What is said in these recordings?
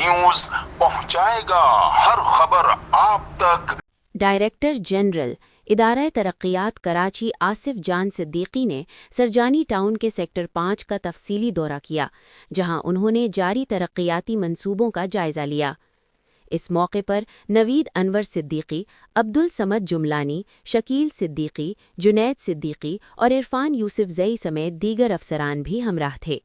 News पहुंचाएगा हर खबर आप तक। डायरेक्टर जनरल इदारा तरक्कियात कराची आसिफ जान सिद्दीकी ने सरजानी टाउन के सेक्टर 5 का तफसीली दौरा किया, जहां उन्होंने जारी तरक्कियाती मंसूबों का जायजा लिया। इस मौके पर नवीद अनवर सिद्दीकी, अब्दुल समद जुमलानी, शकील सिद्दीकी, जुनैद सिद्दीकी और इरफान यूसुफजई समेत दीगर अफसरान भी हमराह थे।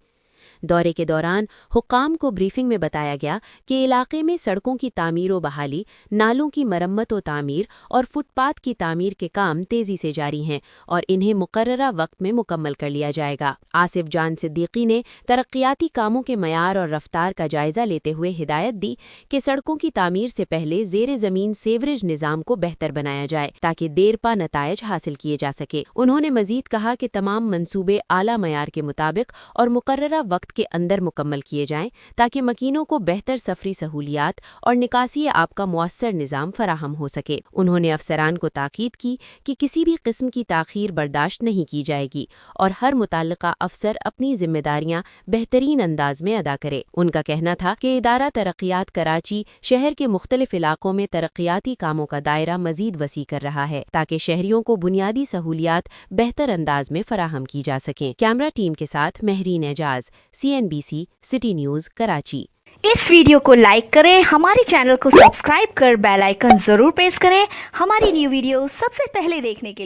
दौरे के दौरान हुक्काम को ब्रीफिंग में बताया गया कि इलाके में सड़कों की तामीर व बहाली, नालों की मरम्मत व तामीर और फुटपाथ की तामीर के काम तेजी से जारी हैं और इन्हें मुकर्ररा वक्त में मुकम्मल कर लिया जाएगा। आसिफ जान सिद्दीकी ने तरक्कियाती कामों के मयार और रफ्तार का जायजा लेते हुए हिदायत दी कि सड़कों की तामीर से पहले ज़ेरे ज़मीन सीवरेज निज़ाम को बेहतर बनाया जाए ताकि देरपा नतायज हासिल किए जा सके। उन्होंने मजीद कहा कि तमाम मंसूबे आला मयार के मुताबिक और मुकर्ररा वक्त के अंदर मुकम्मल किए जाएं ताकि मकीनों को बेहतर सफरी सहूलियात और निकासी आब का मुअस्सर निज़ाम फराहम हो सके। उन्होंने अफसरान को ताकीद की कि किसी भी किस्म की ताख़ीर बर्दाश्त नहीं की जाएगी और हर मुताल्लिका अफसर अपनी जिम्मेदारियां बेहतरीन अंदाज में अदा करे। उनका कहना था कि इदारा तरक्कियात कराची शहर के मुख्तलिफ इलाकों में तरक्कियाती कामों का दायरा मजीद वसी कर रहा है ताकि शहरियों को बुनियादी सहूलियात बेहतर अंदाज में फराहम की जा सकें। कैमरा टीम के साथ Mahreen Ejaz, CNBC city news Karachi. इस वीडियो को लाइक करें, हमारे चैनल को सब्सक्राइब कर बेल आइकन जरूर प्रेस करें हमारी न्यू वीडियो सबसे पहले देखने के लिए।